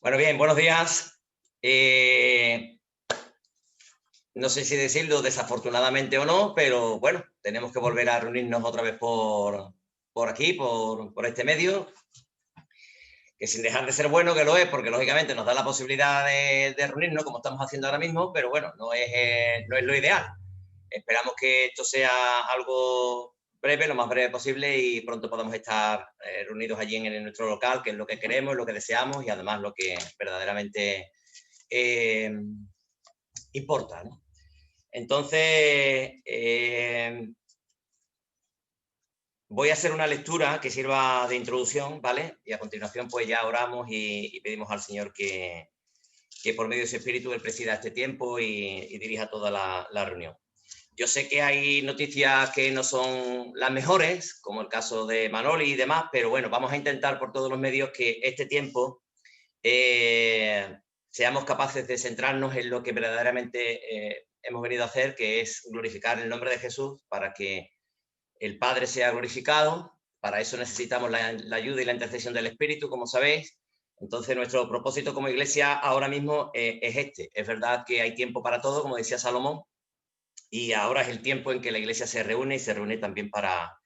Bueno, bien, buenos días. No sé si decirlo desafortunadamente o no, pero bueno, tenemos que volver a reunirnos otra vez por aquí, por este medio, que sin dejar de ser bueno, que lo es, porque lógicamente nos da la posibilidad de reunirnos como estamos haciendo ahora mismo, pero bueno, no es lo ideal. Esperamos que esto sea algo breve, lo más breve posible y pronto podamos estar reunidos allí en nuestro local, que es lo que queremos, lo que deseamos y además lo que verdaderamente eh, importa, ¿no? Entonces, voy a hacer una lectura que sirva de introducción, ¿vale? Y a continuación, pues ya oramos y pedimos al Señor que por medio de su Espíritu Él presida este tiempo y dirija toda la reunión. Yo sé que hay noticias que no son las mejores, como el caso de Manoli y demás, pero bueno, vamos a intentar por todos los medios que este tiempo seamos capaces de centrarnos en lo que verdaderamente hemos venido a hacer, que es glorificar el nombre de Jesús para que el Padre sea glorificado. Para eso necesitamos la ayuda y la intercesión del Espíritu, como sabéis. Entonces, nuestro propósito como iglesia ahora mismo es este. Es verdad que hay tiempo para todo, como decía Salomón, y ahora es el tiempo en que la iglesia se reúne y se reúne también para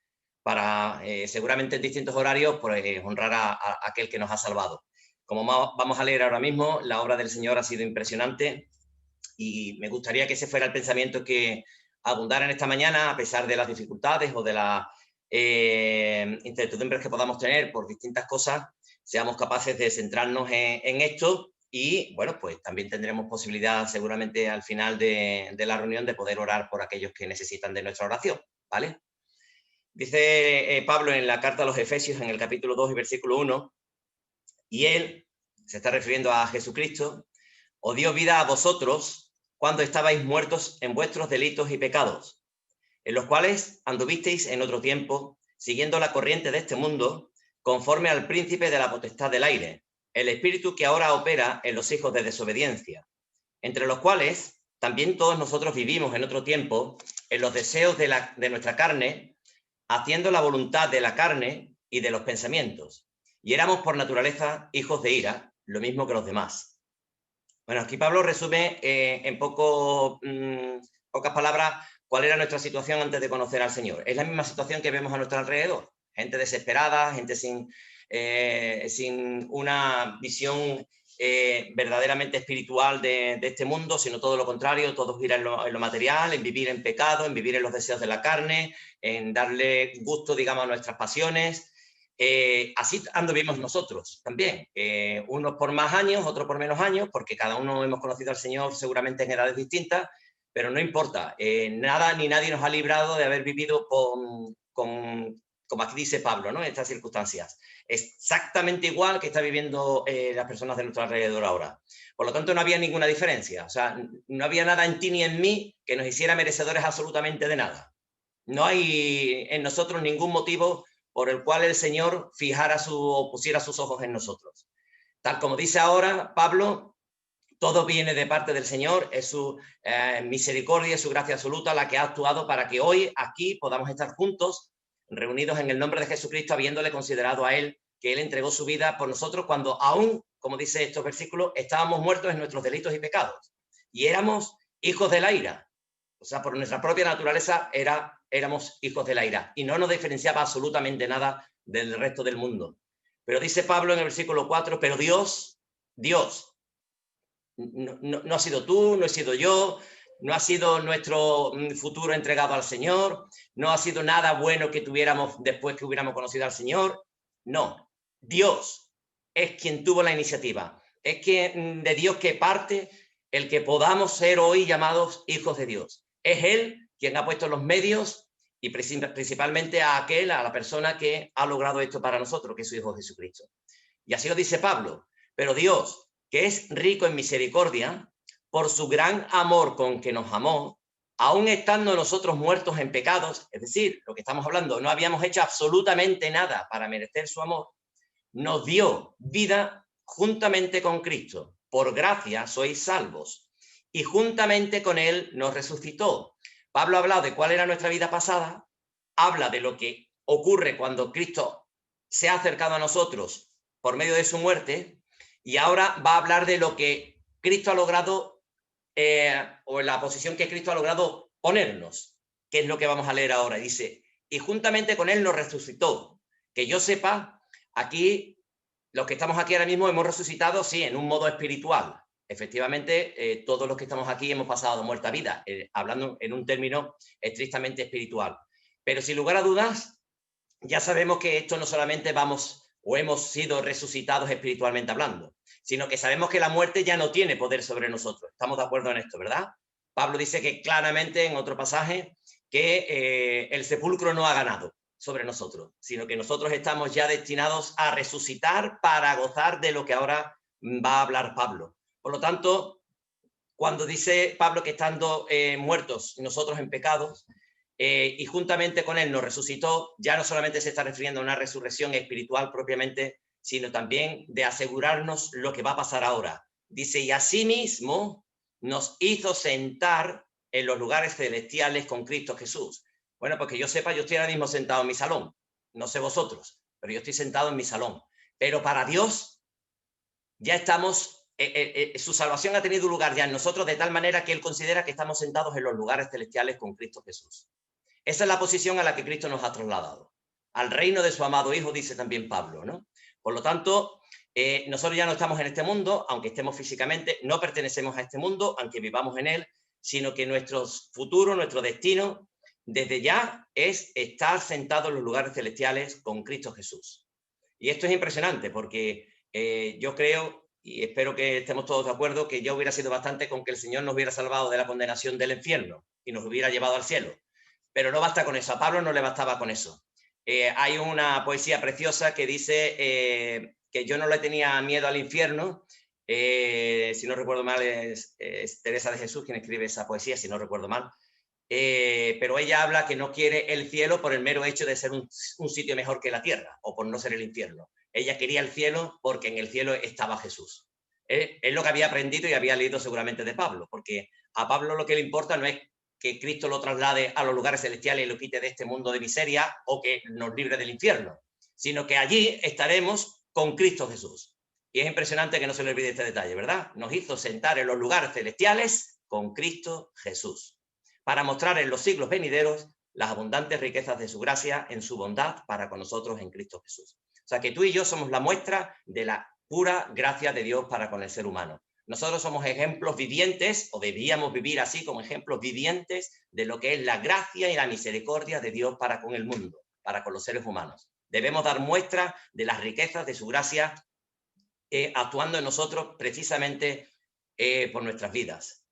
seguramente en distintos horarios, pues, honrar a aquel que nos ha salvado. Como vamos a leer ahora mismo, la obra del Señor ha sido impresionante y me gustaría que ese fuera el pensamiento que abundara en esta mañana, a pesar de las dificultades o de las incertidumbres que podamos tener por distintas cosas, seamos capaces de centrarnos en esto y, bueno, pues también tendremos posibilidad seguramente al final de la reunión de poder orar por aquellos que necesitan de nuestra oración, ¿vale? Dice Pablo en la carta a los Efesios, en el capítulo 2 y versículo 1, y él, se está refiriendo a Jesucristo, os dio vida a vosotros cuando estabais muertos en vuestros delitos y pecados, en los cuales anduvisteis en otro tiempo, siguiendo la corriente de este mundo, conforme al príncipe de la potestad del aire, el espíritu que ahora opera en los hijos de desobediencia, entre los cuales también todos nosotros vivimos en otro tiempo, en los deseos de nuestra carne, haciendo la voluntad de la carne y de los pensamientos. Y éramos por naturaleza hijos de ira, lo mismo que los demás. Bueno, aquí Pablo resume pocas palabras cuál era nuestra situación antes de conocer al Señor. Es la misma situación que vemos a nuestro alrededor. Gente desesperada, gente sin una visión verdaderamente espiritual de este mundo, sino todo lo contrario, todos giran en lo material, en vivir en pecado, en vivir en los deseos de la carne, en darle gusto, digamos, a nuestras pasiones. Así anduvimos nosotros también, unos por más años, otros por menos años, porque cada uno hemos conocido al Señor seguramente en edades distintas, pero no importa, nada ni nadie nos ha librado de haber vivido como aquí dice Pablo, ¿no? En estas circunstancias. Exactamente igual que está viviendo las personas de nuestro alrededor ahora. Por lo tanto, no había ninguna diferencia, o sea, no había nada en ti ni en mí que nos hiciera merecedores absolutamente de nada. No hay en nosotros ningún motivo por el cual el Señor pusiera sus ojos en nosotros. Tal como dice ahora Pablo, todo viene de parte del Señor, es su misericordia, es su gracia absoluta la que ha actuado para que hoy aquí podamos estar juntos, reunidos en el nombre de Jesucristo, habiéndole considerado a Él que Él entregó su vida por nosotros cuando aún, como dice estos versículos, estábamos muertos en nuestros delitos y pecados. Y éramos hijos de la ira. O sea, por nuestra propia naturaleza éramos hijos de la ira y no nos diferenciaba absolutamente nada del resto del mundo. Pero dice Pablo en el versículo 4, pero Dios, no ha sido tú, no he sido yo, no ha sido nuestro futuro entregado al Señor, no ha sido nada bueno que tuviéramos después que hubiéramos conocido al Señor. No, Dios es quien tuvo la iniciativa. Es que de Dios que parte el que podamos ser hoy llamados hijos de Dios. Es Él quien ha puesto los medios y principalmente a la persona que ha logrado esto para nosotros, que es su Hijo Jesucristo. Y así lo dice Pablo. Pero Dios, que es rico en misericordia, por su gran amor con que nos amó, aún estando nosotros muertos en pecados, es decir, lo que estamos hablando, no habíamos hecho absolutamente nada para merecer su amor, nos dio vida juntamente con Cristo. Por gracia sois salvos. Y juntamente con Él nos resucitó. Pablo ha hablado de cuál era nuestra vida pasada, habla de lo que ocurre cuando Cristo se ha acercado a nosotros por medio de su muerte Y ahora va a hablar de lo que Cristo ha logrado, o en la posición que Cristo ha logrado ponernos, que es lo que vamos a leer ahora. Dice, y juntamente con él nos resucitó. Que yo sepa, aquí, los que estamos aquí ahora mismo hemos resucitado, sí, en un modo espiritual. Efectivamente, todos los que estamos aquí hemos pasado de muerte a vida, hablando en un término estrictamente espiritual. Pero sin lugar a dudas, ya sabemos que esto no solamente vamos o hemos sido resucitados espiritualmente hablando, sino que sabemos que la muerte ya no tiene poder sobre nosotros. Estamos de acuerdo en esto, ¿verdad? Pablo dice que claramente en otro pasaje que el sepulcro no ha ganado sobre nosotros, sino que nosotros estamos ya destinados a resucitar para gozar de lo que ahora va a hablar Pablo. Por lo tanto, cuando dice Pablo que estando muertos nosotros en pecados, y juntamente con él nos resucitó, ya no solamente se está refiriendo a una resurrección espiritual propiamente, sino también de asegurarnos lo que va a pasar ahora. Dice, y asimismo nos hizo sentar en los lugares celestiales con Cristo Jesús. Bueno, pues que yo sepa, yo estoy ahora mismo sentado en mi salón, no sé vosotros, pero yo estoy sentado en mi salón. Pero para Dios ya estamos, su salvación ha tenido lugar ya en nosotros de tal manera que Él considera que estamos sentados en los lugares celestiales con Cristo Jesús. Esa es la posición a la que Cristo nos ha trasladado. Al reino de su amado Hijo, dice también Pablo, ¿no? Por lo tanto, nosotros ya no estamos en este mundo, aunque estemos físicamente, no pertenecemos a este mundo, aunque vivamos en él, sino que nuestro futuro, nuestro destino, desde ya es estar sentados en los lugares celestiales con Cristo Jesús. Y esto es impresionante porque yo creo, y espero que estemos todos de acuerdo, que ya hubiera sido bastante con que el Señor nos hubiera salvado de la condenación del infierno y nos hubiera llevado al cielo. Pero no basta con eso, a Pablo no le bastaba con eso. Hay una poesía preciosa que dice que yo no le tenía miedo al infierno, si no recuerdo mal es Teresa de Jesús quien escribe esa poesía, si no recuerdo mal, pero ella habla que no quiere el cielo por el mero hecho de ser un sitio mejor que la tierra, o por no ser el infierno. Ella quería el cielo porque en el cielo estaba Jesús. Es lo que había aprendido y había leído seguramente de Pablo, porque a Pablo lo que le importa no es que Cristo lo traslade a los lugares celestiales y lo quite de este mundo de miseria o que nos libre del infierno, sino que allí estaremos con Cristo Jesús. Y es impresionante que no se le olvide este detalle, ¿verdad? Nos hizo sentar en los lugares celestiales con Cristo Jesús, para mostrar en los siglos venideros las abundantes riquezas de su gracia en su bondad para con nosotros en Cristo Jesús. O sea que tú y yo somos la muestra de la pura gracia de Dios para con el ser humano. Nosotros somos ejemplos vivientes, o debíamos vivir así como ejemplos vivientes de lo que es la gracia y la misericordia de Dios para con el mundo, para con los seres humanos. Debemos dar muestra de las riquezas de su gracia actuando en nosotros precisamente por nuestras vidas.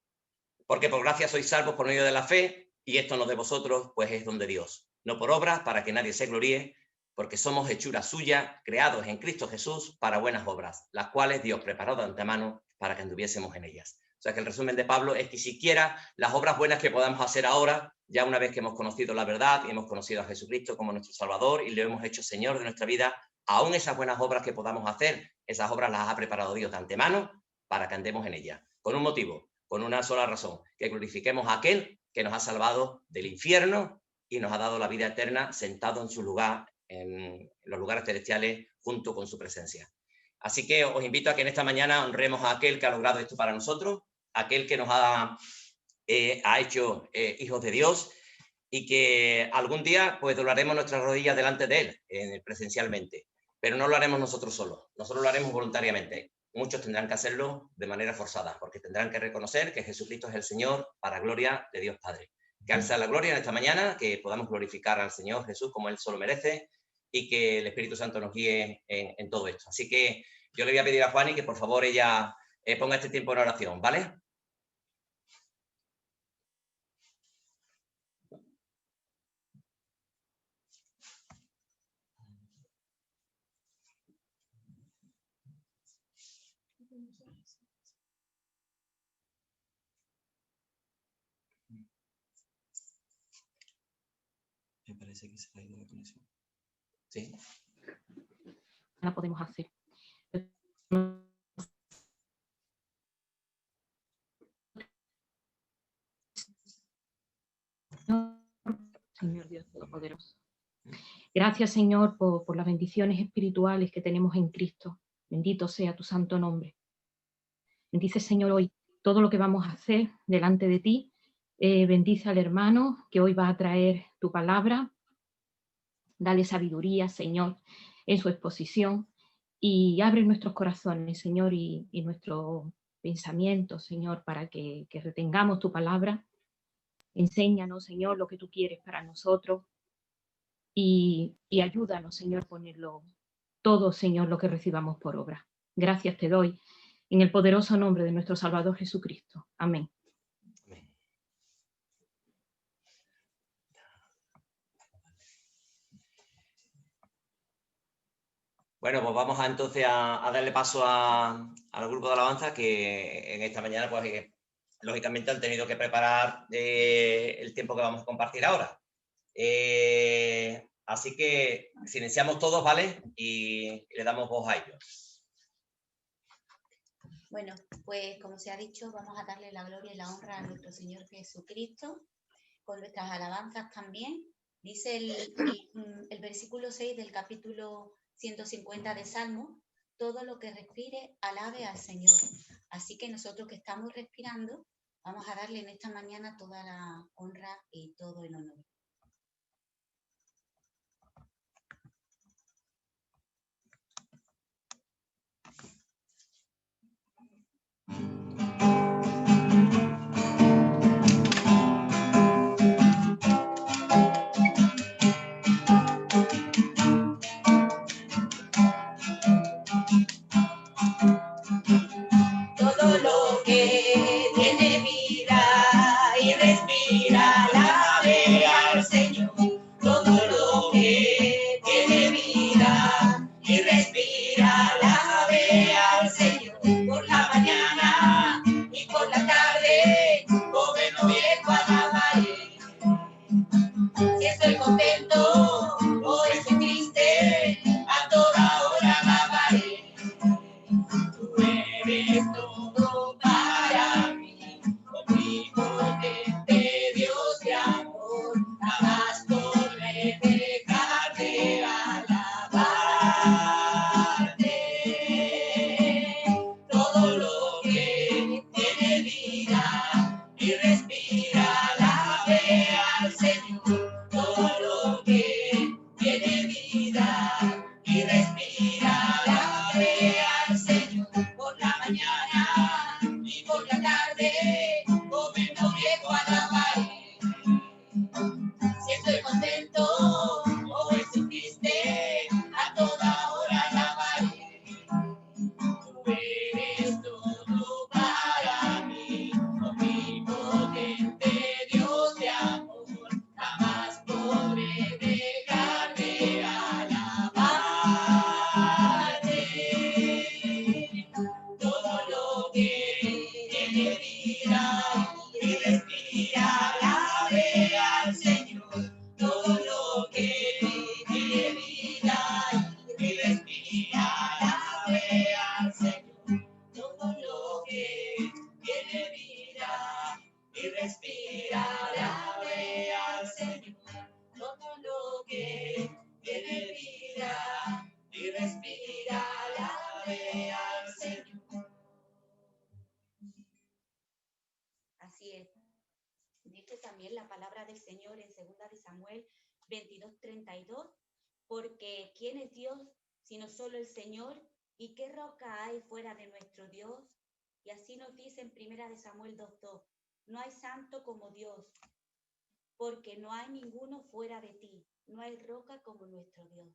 Porque por gracia sois salvos por medio de la fe, y esto no de vosotros, pues es don de Dios. No por obras, para que nadie se gloríe, porque somos hechura suya, creados en Cristo Jesús para buenas obras, las cuales Dios preparó de antemano para que anduviésemos en ellas. O sea que el resumen de Pablo es que siquiera las obras buenas que podamos hacer ahora, ya una vez que hemos conocido la verdad y hemos conocido a Jesucristo como nuestro Salvador y le hemos hecho Señor de nuestra vida, aún esas buenas obras que podamos hacer, esas obras las ha preparado Dios de antemano para que andemos en ellas, con un motivo, con una sola razón, que glorifiquemos a aquel que nos ha salvado del infierno y nos ha dado la vida eterna sentado en su lugar, en los lugares celestiales, junto con su presencia. Así que os invito a que en esta mañana honremos a aquel que ha logrado esto para nosotros, aquel que nos ha hecho hijos de Dios, y que algún día pues doblaremos nuestras rodillas delante de él presencialmente, pero no lo haremos nosotros solos, nosotros lo haremos voluntariamente. Muchos tendrán que hacerlo de manera forzada, porque tendrán que reconocer que Jesucristo es el Señor para gloria de Dios Padre. Que alza la gloria en esta mañana, que podamos glorificar al Señor Jesús como Él solo merece, y que el Espíritu Santo nos guíe en todo esto. Así que yo le voy a pedir a Juani que por favor ella ponga este tiempo en oración, ¿vale? Me parece que se ha ido la conexión. ¿Sí? La podemos hacer. Señor Dios Todopoderoso. Gracias, Señor, por las bendiciones espirituales que tenemos en Cristo. Bendito sea tu santo nombre. Bendice, Señor, hoy todo lo que vamos a hacer delante de ti. Bendice al hermano que hoy va a traer tu palabra. Dale sabiduría, Señor, en su exposición. Y abre nuestros corazones, Señor, y nuestro pensamiento, Señor, para que retengamos tu palabra. Enséñanos, Señor, lo que tú quieres para nosotros. Y ayúdanos, Señor, ponerlo todo, Señor, lo que recibamos por obra. Gracias te doy en el poderoso nombre de nuestro Salvador Jesucristo. Amén. Bueno, pues vamos entonces a darle paso al grupo de alabanza que en esta mañana, pues lógicamente han tenido que preparar el tiempo que vamos a compartir ahora. Así que silenciamos todos, ¿vale? Y le damos voz a ellos. Bueno, pues como se ha dicho, vamos a darle la gloria y la honra a nuestro Señor Jesucristo, con nuestras alabanzas también. Dice el versículo 6 del capítulo 150 de Salmo: todo lo que respire, alabe al Señor. Así que nosotros que estamos respirando, vamos a darle en esta mañana toda la honra y todo el honor. Todo lo que tiene vida y respira, alabe al Señor. Todo lo que tiene vida y respira, alabe al Señor. Por la mañana y por la tarde, joven o viejo, alabaré. Si estoy contento o estoy triste, a toda hora alabaré. Tú eres todo para mí, omnipotente Dios de amor, jamás podré dejar de alabarte. Todo lo que tiene vida y respira, alabe al Señor. Todo lo que tiene vida y respira, alabe al Señor. Por la mañana y por la tarde, joven o viejo, alabaré. Si estoy contento o estoy triste, a toda hora alabaré. Tú eres todo para mí, omnipotente Dios de amor, jamás podré dejar de alabarte. Todo lo que tiene vida y respira, alabe al Señor. Todo lo que tiene vida y respira, alabe al Señor. Todo lo que tiene vida y respira, alabe al Señor. Todo lo que tiene vida y respira, alabe al Señor. Así es. Dice también la palabra del Señor en 2 de Samuel 22:32, porque ¿quién es Dios sino solo el Señor? ¿Y qué roca hay fuera de nuestro Dios? Y así nos dice en 1 de Samuel 2:2, no hay santo como Dios, porque no hay ninguno fuera de ti, no hay roca como nuestro Dios.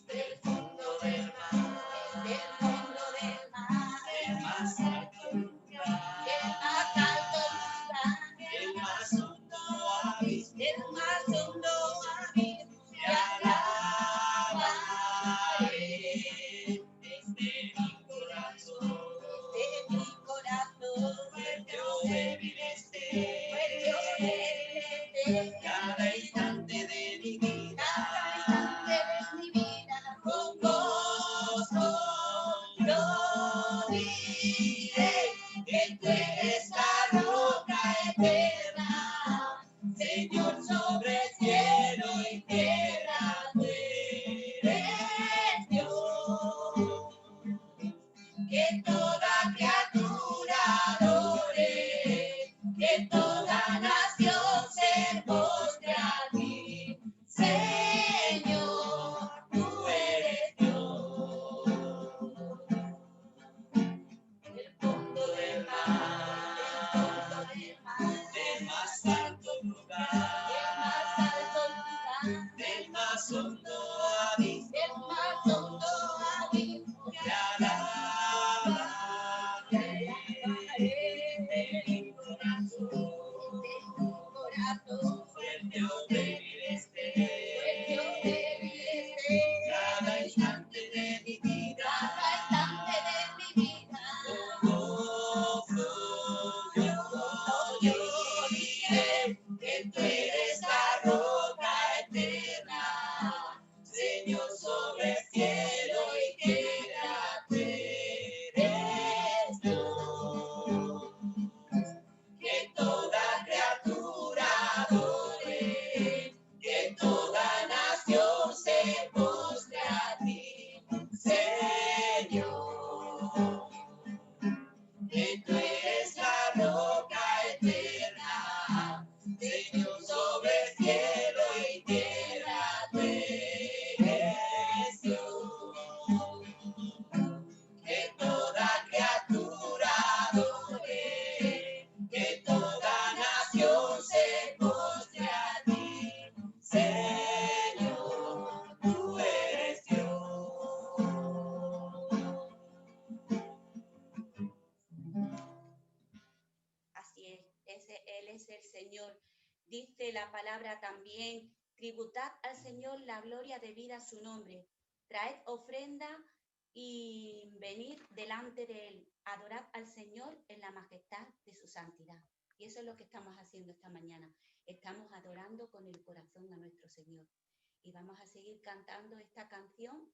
Del fondo del mar, del fondo del mar, el más alto lugar, el más alto lugar, el más hondo abismo, el más hondo abismo, te alabaré desde mi corazón, fuerte o débil esté, cada instante de mi vida, con gozo lo diré, que tú eres la roca eterna, Señor sobre el cielo y tierra, tú eres Dios. Que toda criatura adore, que toda nación se postre a ti, Señor, tú eres Dios. El fondo del mar, del más alto lugar, del más hondo abismo, te alabaré de mi corazón, fuerte o débil esté, cada instante de mi vida, yo diré que tú eres la roca eterna, Señor sobre el cielo y tierra, tú eres Dios. Que toda criatura adore, que toda nación se postre a ti, Señor. Que tú eres la roca eterna, Señor sobre el cielo y tierra, tú eres Dios. Que toda criatura adore, que toda nación se postre a ti, Señor, tú eres Dios. Así es, Él es el Señor. Dice la palabra también, tributad al Señor la gloria debida a su nombre, traed ofrenda y venid delante de Él, adorad al Señor en la majestad de su santidad. Y eso es lo que estamos haciendo esta mañana. Estamos adorando con el corazón a nuestro Señor. Y vamos a seguir cantando esta canción,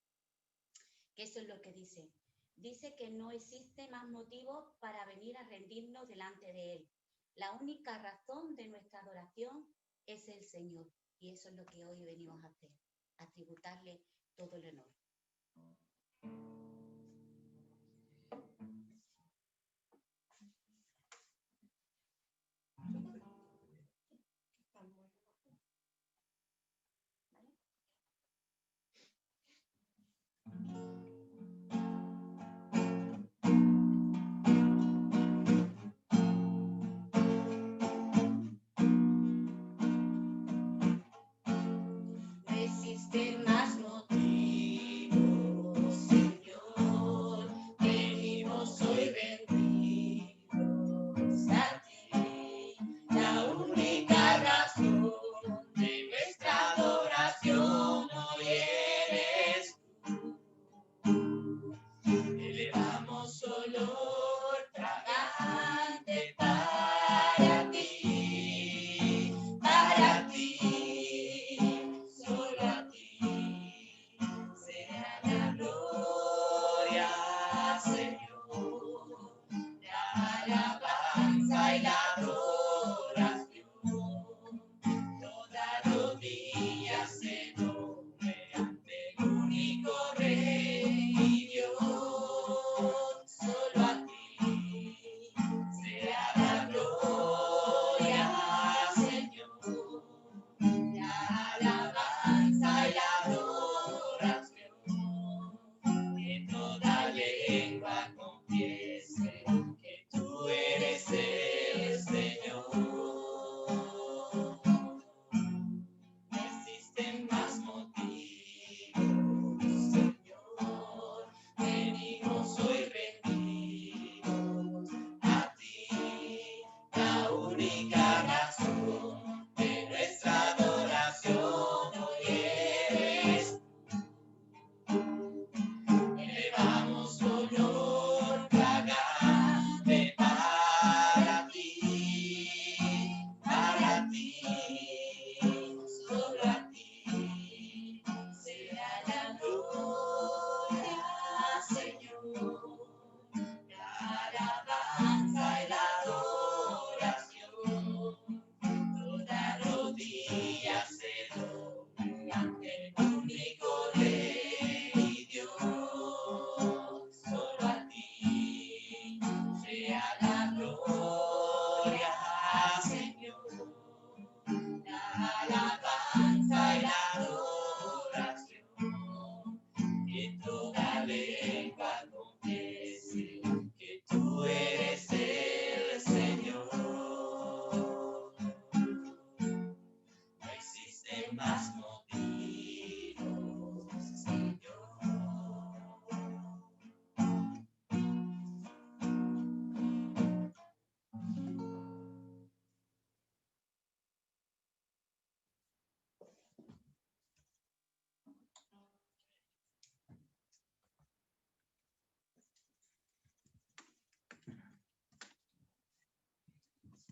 que eso es lo que dice. Dice que no existe más motivo para venir a rendirnos delante de Él. La única razón de nuestra adoración es el Señor. Y eso es lo que hoy venimos a hacer, a tributarle todo el honor. No existe más motivo, Señor.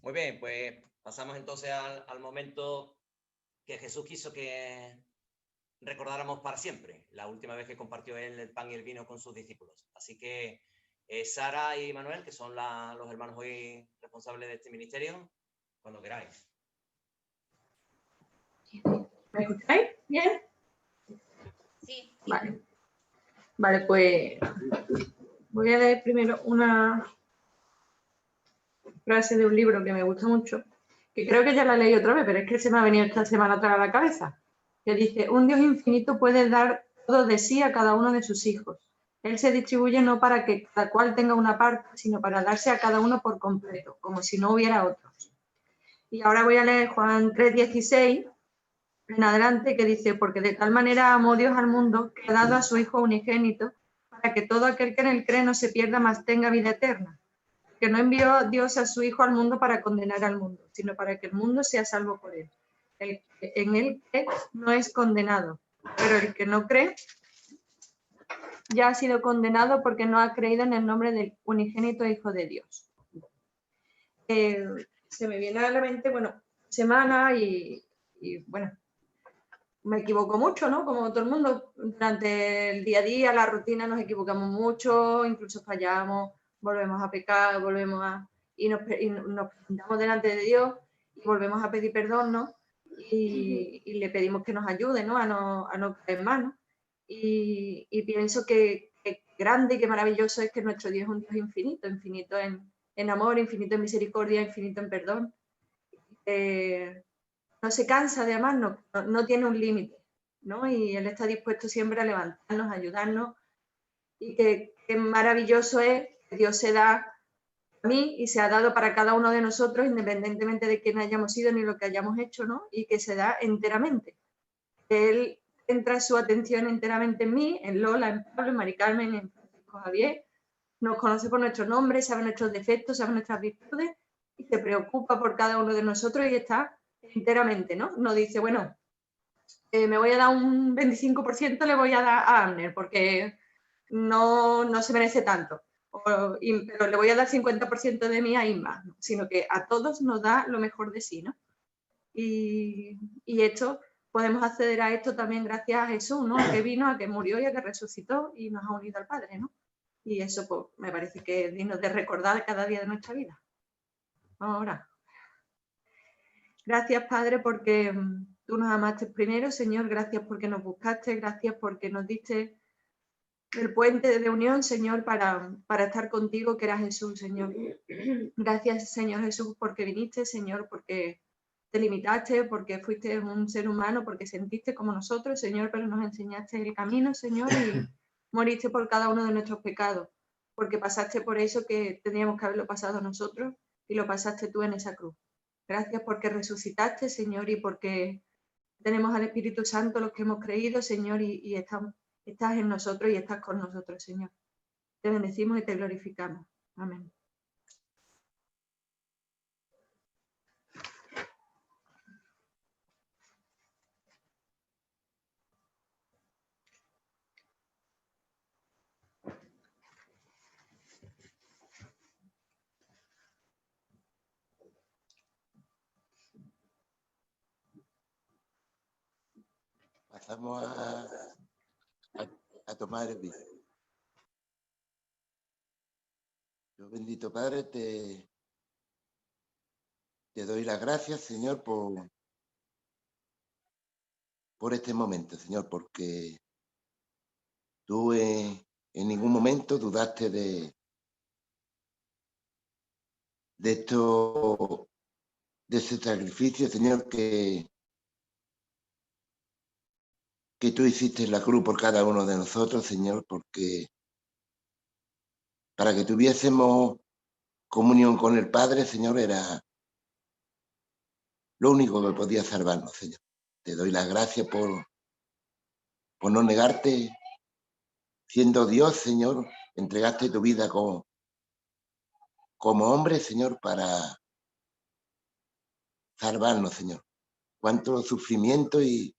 Muy bien, pues pasamos entonces al momento que Jesús quiso que recordáramos para siempre, la última vez que compartió él el pan y el vino con sus discípulos. Así que Sara y Manuel, que son los hermanos hoy responsables de este ministerio, cuando queráis. ¿Me escucháis bien? Sí. Vale. Vale, pues voy a leer primero una frase de un libro que me gusta mucho, que creo que ya la leí otra vez, pero es que se me ha venido esta semana otra vez a la cabeza, que dice: un Dios infinito puede dar todo de sí a cada uno de sus hijos. Él se distribuye no para que cada cual tenga una parte, sino para darse a cada uno por completo, como si no hubiera otros. Y ahora voy a leer Juan 3:16 en adelante, que dice: porque de tal manera amó Dios al mundo, que ha dado a su Hijo unigénito, para que todo aquel que en él cree no se pierda, mas tenga vida eterna. Que no envió Dios a su Hijo al mundo para condenar al mundo, sino para que el mundo sea salvo por él. El que en él cree no es condenado, pero el que no cree ya ha sido condenado porque no ha creído en el nombre del unigénito Hijo de Dios. Se me viene a la mente, bueno, semana y bueno, me equivoco mucho, ¿no? Como todo el mundo, durante el día a día, la rutina, nos equivocamos mucho, incluso fallamos, volvemos a pecar, y nos presentamos delante de Dios y volvemos a pedir perdón, ¿no? Y le pedimos que nos ayude, ¿no? A no caer más, ¿no? Y pienso que grande y que maravilloso es que nuestro Dios es un Dios infinito, infinito en amor, infinito en misericordia, infinito en perdón. No se cansa de amarnos, no tiene un límite, ¿no? Y Él está dispuesto siempre a levantarnos, a ayudarnos. Y que maravilloso es que Dios se da a mí y se ha dado para cada uno de nosotros, independientemente de quién hayamos sido ni lo que hayamos hecho, ¿no? Y que se da enteramente. Él centra su atención enteramente en mí, en Lola, en Pablo, en Mari Carmen, en Francisco Javier. Nos conoce por nuestros nombres, sabe nuestros defectos, sabe nuestras virtudes y se preocupa por cada uno de nosotros y está enteramente, ¿no? No dice, bueno, me voy a dar un 25%, le voy a dar a Abner porque no se merece tanto, pero le voy a dar 50% de mí a Inma, ¿no? Sino que a todos nos da lo mejor de sí, ¿no? Y esto, podemos acceder a esto también gracias a Jesús, ¿no? A que vino, a que murió y a que resucitó y nos ha unido al Padre, ¿no? Y eso, pues, me parece que es digno de recordar cada día de nuestra vida. Ahora, gracias, Padre, porque tú nos amaste primero, Señor. Gracias porque nos buscaste, gracias porque nos diste el puente de unión, Señor, para estar contigo, que era Jesús, Señor. Gracias, Señor Jesús, porque viniste, Señor, porque te limitaste, porque fuiste un ser humano, porque sentiste como nosotros, Señor, pero nos enseñaste el camino, Señor, y moriste por cada uno de nuestros pecados, porque pasaste por eso que teníamos que haberlo pasado nosotros y lo pasaste tú en esa cruz. Gracias porque resucitaste, Señor, y porque tenemos al Espíritu Santo los que hemos creído, Señor, y estás en nosotros y estás con nosotros, Señor. Te bendecimos y te glorificamos. Amén. Pasamos a tomar el vino. Dios bendito Padre, te doy las gracias, Señor, por este momento, Señor, porque tú en ningún momento dudaste de ese sacrificio, Señor, que tú hiciste en la cruz por cada uno de nosotros, Señor, porque para que tuviésemos comunión con el Padre, Señor, era lo único que podía salvarnos, Señor. Te doy las gracias por no negarte, siendo Dios, Señor, entregaste tu vida como hombre, Señor, para salvarnos, Señor. Cuánto sufrimiento y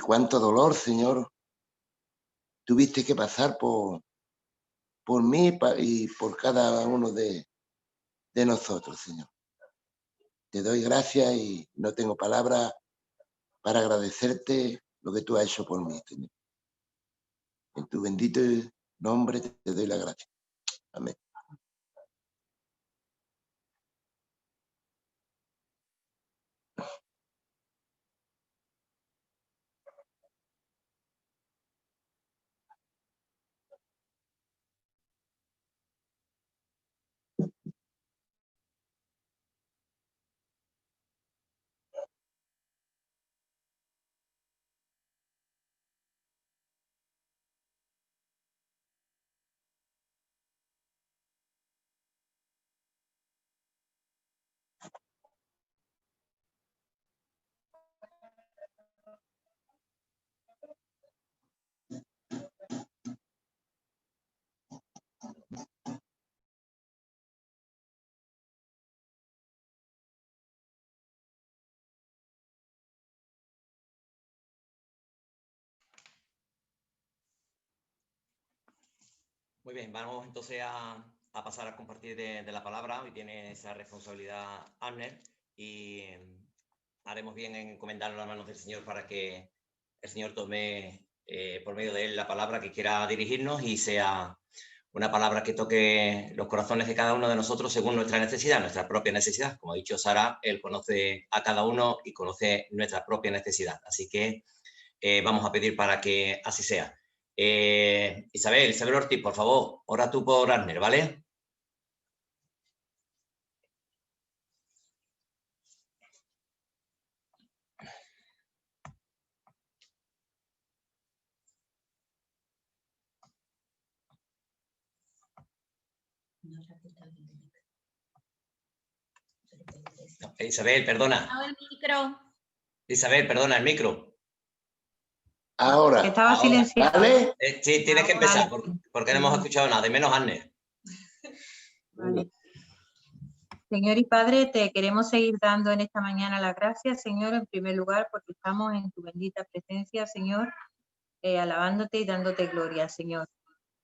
cuánto dolor, Señor, tuviste que pasar por mí y por cada uno de nosotros, Señor. te doy gracias y no tengo palabras para agradecerte lo que tú has hecho por mí, Señor. En tu bendito nombre te doy la gracia. Amén. Muy bien, vamos entonces a pasar a compartir de la palabra. Hoy tiene esa responsabilidad Abner y haremos bien en encomendarlo a las manos del Señor para que el Señor tome por medio de él la palabra que quiera dirigirnos y sea una palabra que toque los corazones de cada uno de nosotros según nuestra necesidad, nuestra propia necesidad. Como ha dicho Sara, él conoce a cada uno y conoce nuestra propia necesidad. Así que vamos a pedir para que así sea. Isabel Ortiz, por favor, ora tú por Abner, ¿vale? No, Isabel, perdona. No, el micro. Isabel, perdona, el micro. Ahora, Que estaba silenciado. ¿vale? Sí, tienes que empezar Vale. porque no hemos escuchado nada, de menos Abner. Vale. Señor y Padre, te queremos seguir dando en esta mañana las gracias, Señor, en primer lugar, porque estamos en tu bendita presencia, Señor, alabándote y dándote gloria, Señor.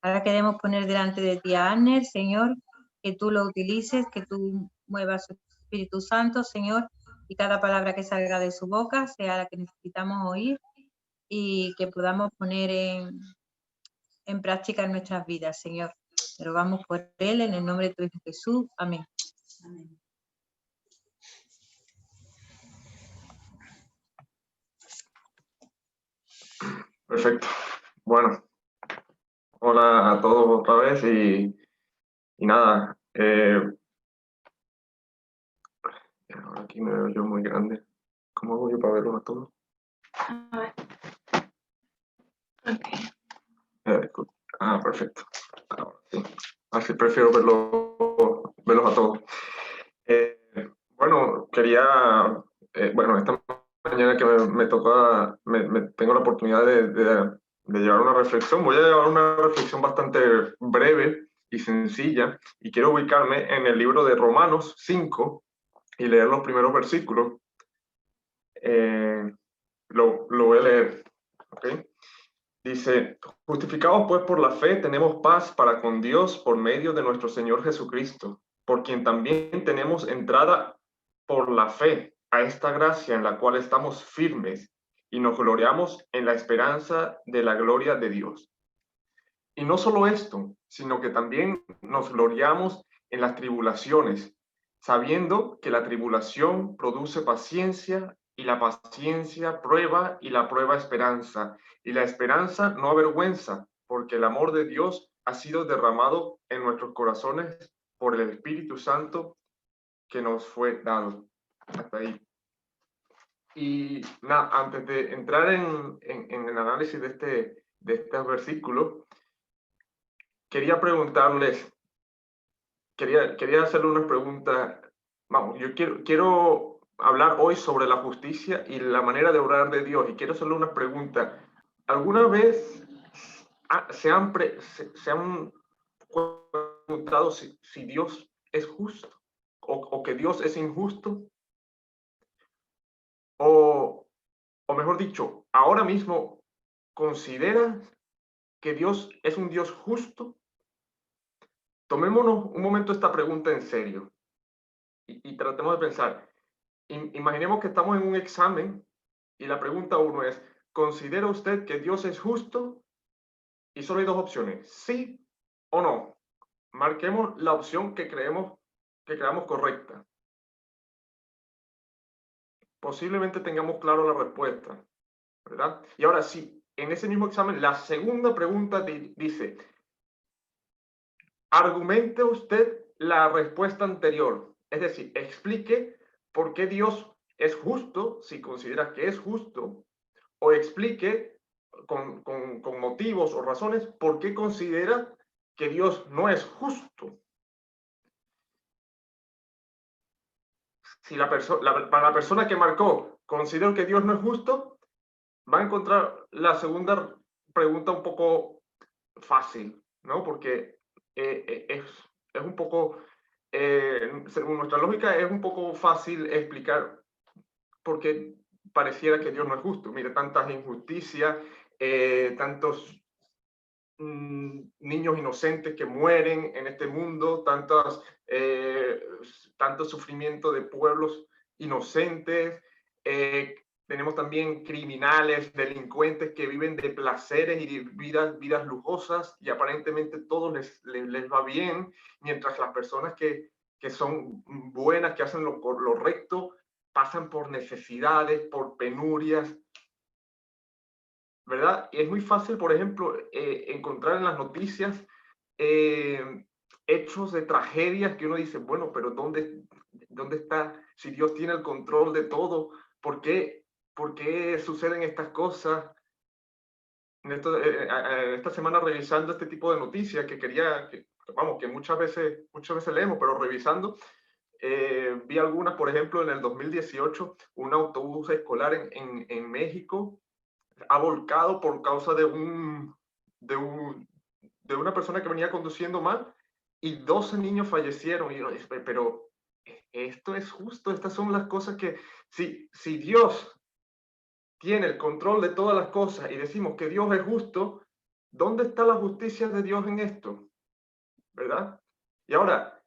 Ahora queremos poner delante de ti a Abner, Señor, que tú lo utilices, que tú muevas su Espíritu Santo, Señor, y cada palabra que salga de su boca sea la que necesitamos oír y que podamos poner en práctica en nuestras vidas, Señor. Te rogamos por él, en el nombre de tu Hijo Jesús. Amén. Amén. Perfecto. Bueno, hola a todos otra vez y nada. Ahora aquí me veo yo muy grande. ¿Cómo hago yo para verlo a todos? Perfecto. Ahora sí. Así prefiero verlos a todos. Bueno, quería, esta mañana que me toca, tengo la oportunidad de llevar una reflexión. Voy a llevar una reflexión bastante breve y sencilla y quiero ubicarme en el libro de Romanos 5 y leer los primeros versículos. Lo voy a leer, ¿ok? Dice: justificados pues por la fe, tenemos paz para con Dios por medio de nuestro Señor Jesucristo, por quien también tenemos entrada por la fe a esta gracia en la cual estamos firmes y nos gloriamos en la esperanza de la gloria de Dios. Y no solo esto, sino que también nos gloriamos en las tribulaciones, sabiendo que la tribulación produce paciencia y la paciencia prueba y la prueba esperanza. Y la esperanza no avergüenza, porque el amor de Dios ha sido derramado en nuestros corazones por el Espíritu Santo que nos fue dado. Hasta ahí. Y nada, antes de entrar en el análisis de este versículo, quería preguntarles, quería hacerle una pregunta. Vamos, yo quiero hablar hoy sobre la justicia y la manera de obrar de Dios, y quiero hacerle una pregunta. ¿Alguna vez se han preguntado si Dios es justo o que Dios es injusto? O mejor dicho, ahora mismo, ¿consideras que Dios es un Dios justo? Tomémonos un momento esta pregunta en serio y tratemos de pensar, Imaginemos que estamos en un examen y la pregunta 1 es, ¿considera usted que Dios es justo? Y solo hay 2 opciones, sí o no. Marquemos la opción que creamos correcta. Posiblemente tengamos claro la respuesta, ¿verdad? Y ahora sí, en ese mismo examen, la segunda pregunta dice, argumente usted la respuesta anterior. Es decir, explique por qué Dios es justo, si considera que es justo, o explique con motivos o razones por qué considera que Dios no es justo. Si para la persona que marcó, considero que Dios no es justo, va a encontrar la segunda pregunta un poco fácil, ¿no? Porque es un poco, según nuestra lógica, es un poco fácil explicar por qué pareciera que Dios no es justo. Mire, tantas injusticias, tantos niños inocentes que mueren en este mundo, tanto sufrimiento de pueblos inocentes, tenemos también criminales, delincuentes que viven de placeres y de vidas lujosas y aparentemente todo les va bien, mientras las personas que son buenas, que hacen lo recto, pasan por necesidades, por penurias, ¿verdad? Y es muy fácil, por ejemplo, encontrar en las noticias hechos de tragedias que uno dice, bueno, pero ¿dónde está? Si Dios tiene el control de todo, ¿por qué suceden estas cosas? Esta semana revisando este tipo de noticias que muchas veces leemos, pero revisando, vi algunas, por ejemplo, en el 2018, un autobús escolar en México ha volcado por causa de una persona que venía conduciendo mal y 12 niños fallecieron. Y uno dice, pero esto es justo, estas son las cosas que, si Dios tiene el control de todas las cosas y decimos que Dios es justo, ¿dónde está la justicia de Dios en esto? ¿Verdad? Y ahora,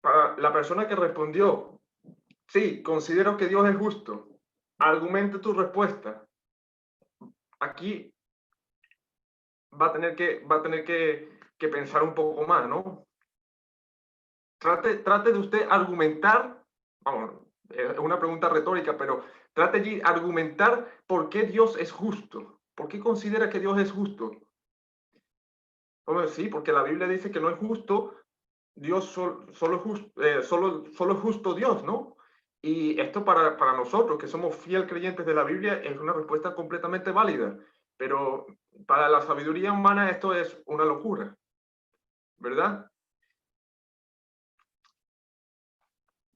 para la persona que respondió, sí, considero que Dios es justo, argumente tu respuesta. Aquí va a tener que pensar un poco más, ¿no? Trate de usted argumentar, vamos, es una pregunta retórica, pero trate de argumentar por qué Dios es justo. ¿Por qué considera que Dios es justo? Bueno, sí, porque la Biblia dice que no es justo, Dios solo es justo Dios, ¿no? Y esto para nosotros, que somos fiel creyentes de la Biblia, es una respuesta completamente válida. Pero para la sabiduría humana esto es una locura, ¿verdad?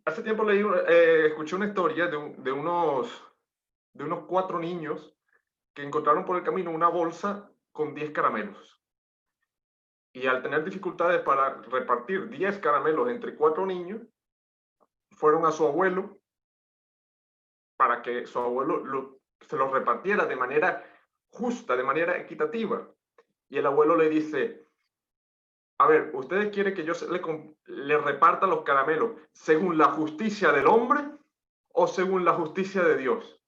Hace tiempo escuché una historia de unos 4 niños que encontraron por el camino una bolsa con 10 caramelos. Y al tener dificultades para repartir 10 caramelos entre 4 niños, fueron a su abuelo para que su abuelo se los repartiera de manera justa, de manera equitativa. Y el abuelo le dice, a ver, ¿ustedes quieren que yo le reparta los caramelos según la justicia del hombre o según la justicia de Dios?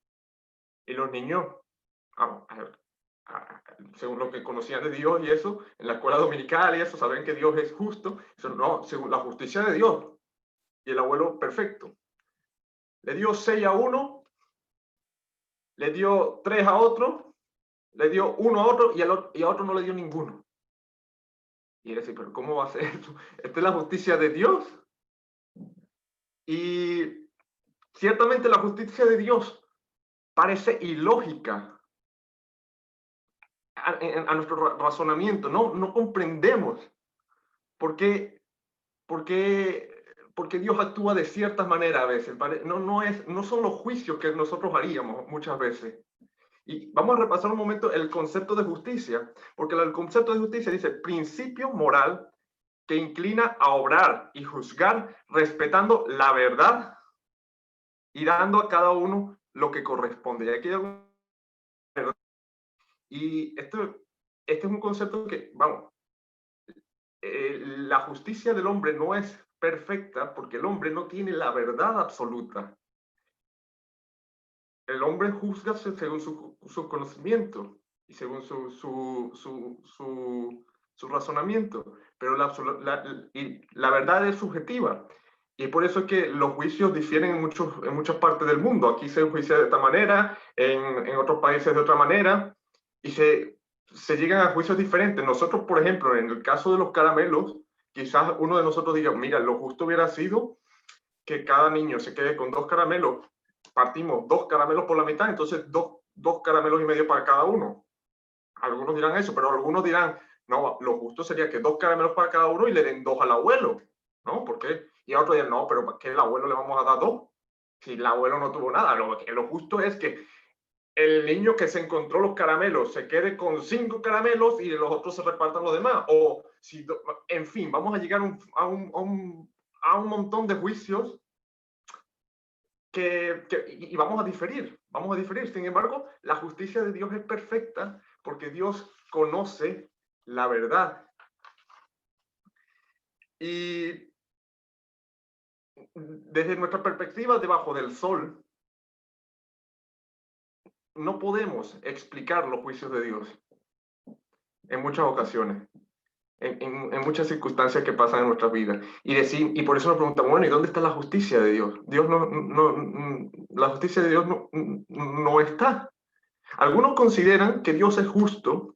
Y los niños, según lo que conocían de Dios y eso, en la escuela dominical y eso, saben que Dios es justo. Eso, no, según la justicia de Dios. Y el abuelo, perfecto. Le dio 6 a uno, le dio 3 a otro, le dio 1 a otro y a otro no le dio ninguno. Y él dice, pero ¿cómo va a ser esto? ¿Esta es la justicia de Dios? Y ciertamente la justicia de Dios parece ilógica a nuestro razonamiento. No comprendemos por qué Dios actúa de ciertas maneras a veces. No son los juicios que nosotros haríamos muchas veces. Y vamos a repasar un momento el concepto de justicia, porque el concepto de justicia dice principio moral que inclina a obrar y juzgar respetando la verdad y dando a cada uno lo que corresponde. Y aquí este es un concepto que, vamos, la justicia del hombre no es perfecta porque el hombre no tiene la verdad absoluta. El hombre juzga según su conocimiento y según su razonamiento, pero la verdad es subjetiva. Y por eso es que los juicios difieren en muchas partes del mundo. Aquí se enjuicia de esta manera, en otros países de otra manera, y se llegan a juicios diferentes. Nosotros, por ejemplo, en el caso de los caramelos, quizás uno de nosotros diga, mira, lo justo hubiera sido que cada niño se quede con 2 caramelos. Partimos 2 caramelos por la mitad, entonces dos caramelos y medio para cada uno. Algunos dirán eso, pero algunos dirán, no, lo justo sería que 2 caramelos para cada uno y le den 2 al abuelo, ¿no? ¿Por qué? Y a otro dirán, no, pero ¿para qué el abuelo le vamos a dar 2? Si el abuelo no tuvo nada. Lo justo es que el niño que se encontró los caramelos se quede con 5 caramelos y los otros se repartan los demás. O, si, en fin, vamos a llegar a un montón de juicios y vamos a diferir. Sin embargo, la justicia de Dios es perfecta porque Dios conoce la verdad. Y desde nuestra perspectiva debajo del sol, no podemos explicar los juicios de Dios en muchas ocasiones, en muchas circunstancias que pasan en nuestras vidas. Y por eso nos preguntamos, bueno, ¿y dónde está la justicia de Dios? La justicia de Dios no está. Algunos consideran que Dios es justo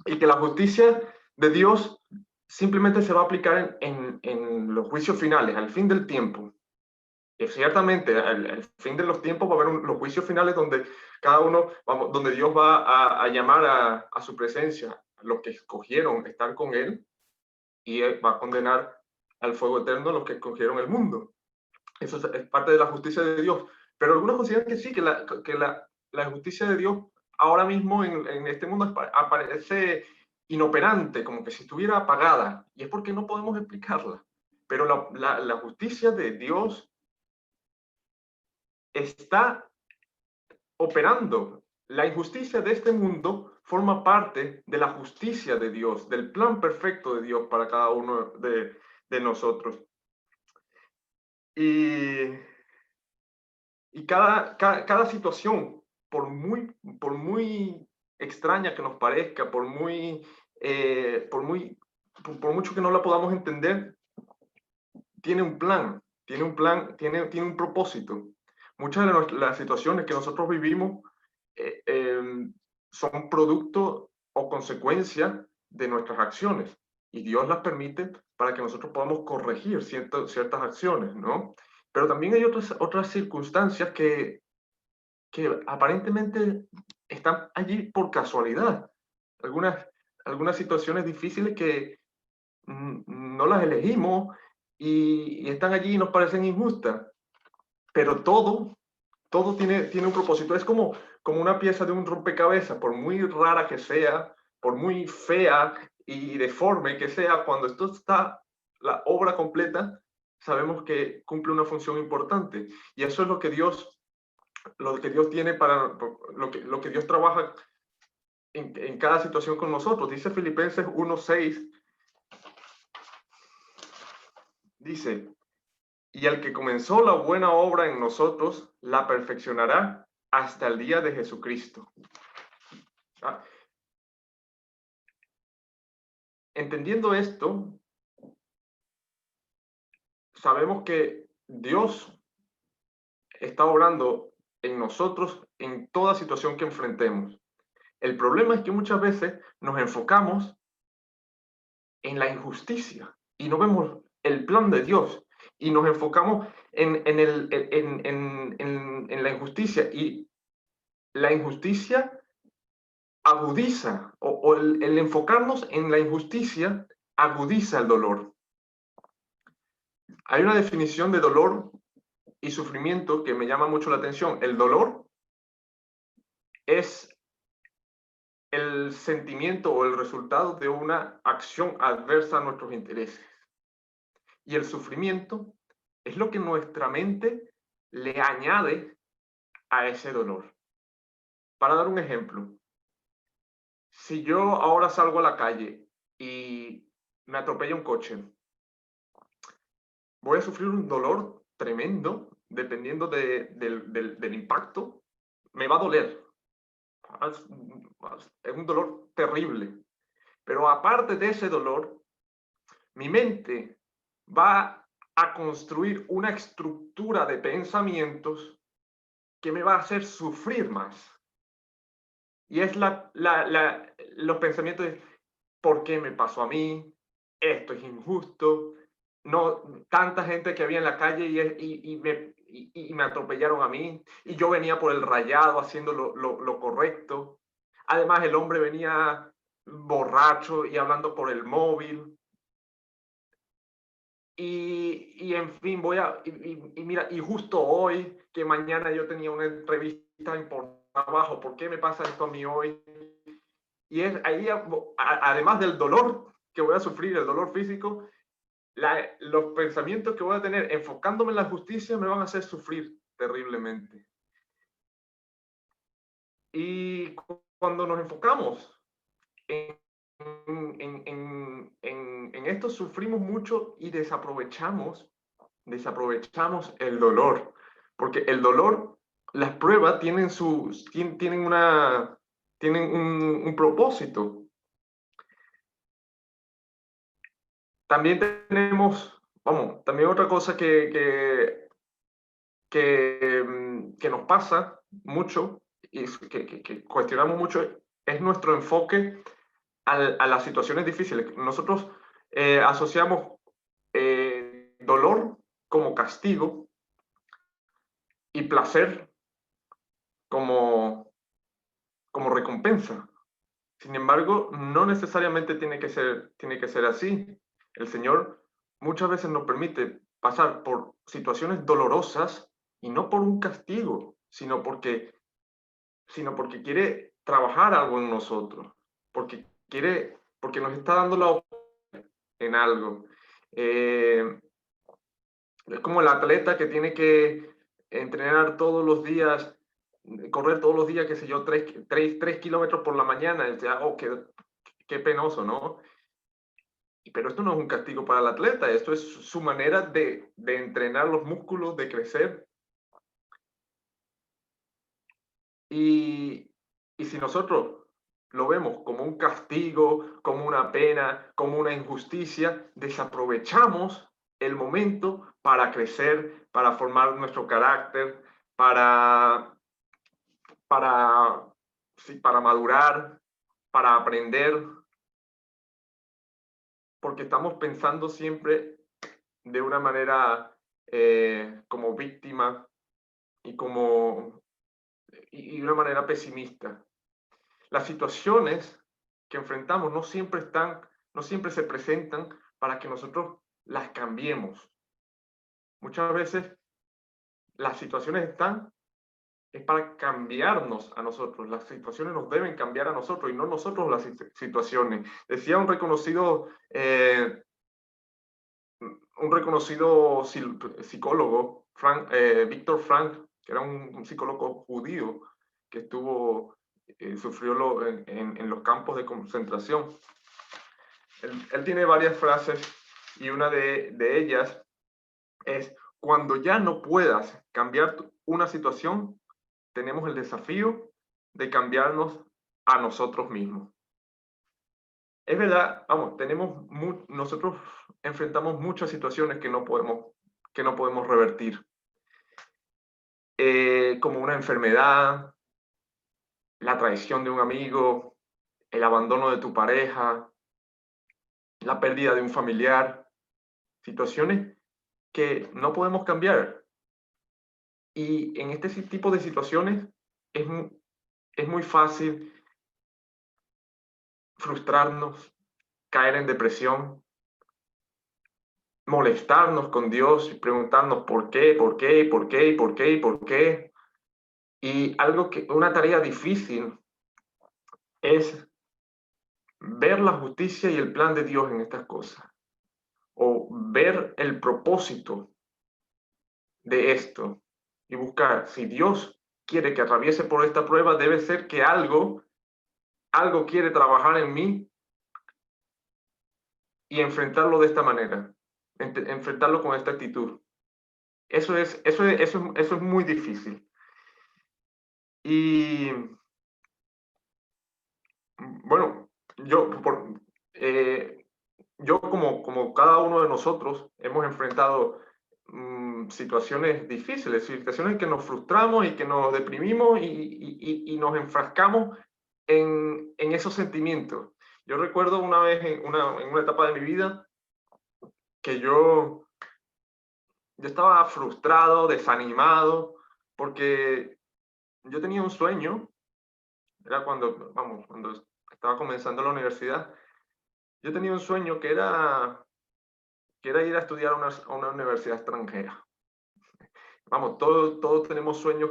y que la justicia de Dios simplemente se va a aplicar en los juicios finales, al fin del tiempo. Y ciertamente, al fin de los tiempos va a haber los juicios finales donde cada uno, donde Dios va a llamar a su presencia a los que escogieron estar con Él, y Él va a condenar al fuego eterno a los que escogieron el mundo. Eso es parte de la justicia de Dios. Pero algunos consideran que sí, que la justicia de Dios ahora mismo en este mundo aparece inoperante, como que si estuviera apagada. Y es porque no podemos explicarla. Pero la justicia de Dios está operando. La injusticia de este mundo forma parte de la justicia de Dios, del plan perfecto de Dios para cada uno de nosotros. Y cada situación, por muy extraña que nos parezca, por mucho que no la podamos entender, tiene un plan, tiene un propósito. Muchas de las situaciones que nosotros vivimos son producto o consecuencia de nuestras acciones, y Dios las permite para que nosotros podamos corregir ciertas acciones, ¿no? Pero también hay otras circunstancias que aparentemente están allí por casualidad. Algunas situaciones difíciles que no las elegimos y están allí y nos parecen injustas. Pero todo tiene un propósito. Es como una pieza de un rompecabezas, por muy rara que sea, por muy fea y deforme que sea, cuando esto está la obra completa, sabemos que cumple una función importante. Y eso es lo que Dios tiene lo que Dios trabaja en cada situación con nosotros. Dice Filipenses 1:6, dice, y el que comenzó la buena obra en nosotros, la perfeccionará hasta el día de Jesucristo. Entendiendo esto, sabemos que Dios está obrando en nosotros en toda situación que enfrentemos. El problema es que muchas veces nos enfocamos en la injusticia y no vemos el plan de Dios, y nos enfocamos en la injusticia, y la injusticia agudiza, o el enfocarnos en la injusticia agudiza el dolor. Hay una definición de dolor y sufrimiento que me llama mucho la atención. El dolor es el sentimiento o el resultado de una acción adversa a nuestros intereses. Y el sufrimiento es lo que nuestra mente le añade a ese dolor. Para dar un ejemplo, si yo ahora salgo a la calle y me atropella un coche, voy a sufrir un dolor tremendo, dependiendo del impacto. Me va a doler. Es un dolor terrible. Pero aparte de ese dolor, mi mente va a construir una estructura de pensamientos que me va a hacer sufrir más. Y es los pensamientos de ¿por qué me pasó a mí? Esto es injusto. No, tanta gente que había en la calle y me atropellaron a mí. Y yo venía por el rayado haciendo lo correcto. Además, el hombre venía borracho y hablando por el móvil. Y en fin, mira, y justo hoy, que mañana yo tenía una entrevista por trabajo, ¿por qué me pasa esto a mí hoy? Y es ahí, además del dolor que voy a sufrir, el dolor físico, los pensamientos que voy a tener enfocándome en la justicia me van a hacer sufrir terriblemente. Y cuando nos enfocamos en esto, sufrimos mucho y desaprovechamos el dolor, porque el dolor, las pruebas tienen un propósito. También tenemos, también otra cosa que nos pasa mucho y que cuestionamos mucho es nuestro enfoque a las situaciones difíciles. Nosotros asociamos dolor como castigo y placer como recompensa. Sin embargo, no necesariamente tiene que ser así. El Señor muchas veces nos permite pasar por situaciones dolorosas y no por un castigo, sino porque quiere trabajar algo en nosotros, porque nos está dando la oportunidad en algo. Es como el atleta que tiene que entrenar todos los días, correr todos los días, qué sé yo, 3 kilómetros por la mañana. Oh, qué penoso, ¿no? Pero esto no es un castigo para el atleta, esto es su manera de entrenar los músculos, de crecer. Y si nosotros lo vemos como un castigo, como una pena, como una injusticia, desaprovechamos el momento para crecer, para formar nuestro carácter, para madurar, para aprender, porque estamos pensando siempre de una manera como víctima y de una manera pesimista. Las situaciones que enfrentamos no siempre se presentan para que nosotros las cambiemos. Muchas veces las situaciones es para cambiarnos a nosotros. Las situaciones nos deben cambiar a nosotros y no nosotros las situaciones. Decía un reconocido psicólogo, Viktor Frankl, que era un psicólogo judío que sufrió en los campos de concentración. Él tiene varias frases y una de ellas es: cuando ya no puedas cambiar una situación, tenemos el desafío de cambiarnos a nosotros mismos. Es verdad, nosotros enfrentamos muchas situaciones que no podemos revertir, como una enfermedad, la traición de un amigo, el abandono de tu pareja, la pérdida de un familiar, situaciones que no podemos cambiar. Y en este tipo de situaciones es muy fácil frustrarnos, caer en depresión, molestarnos con Dios y preguntarnos por qué. Y una tarea difícil es ver la justicia y el plan de Dios en estas cosas, o ver el propósito de esto y buscar, si Dios quiere que atraviese por esta prueba, debe ser que algo quiere trabajar en mí y enfrentarlo de esta manera. enfrentarlo con esta actitud. Eso es muy difícil. Y bueno, yo como cada uno de nosotros hemos enfrentado situaciones difíciles, situaciones que nos frustramos y que nos deprimimos y nos enfrascamos en esos sentimientos. Yo recuerdo una vez en una etapa de mi vida que yo estaba frustrado, desanimado, porque yo tenía un sueño, era cuando estaba comenzando la universidad, yo tenía un sueño que era ir a estudiar a una universidad extranjera. Vamos, todos tenemos sueños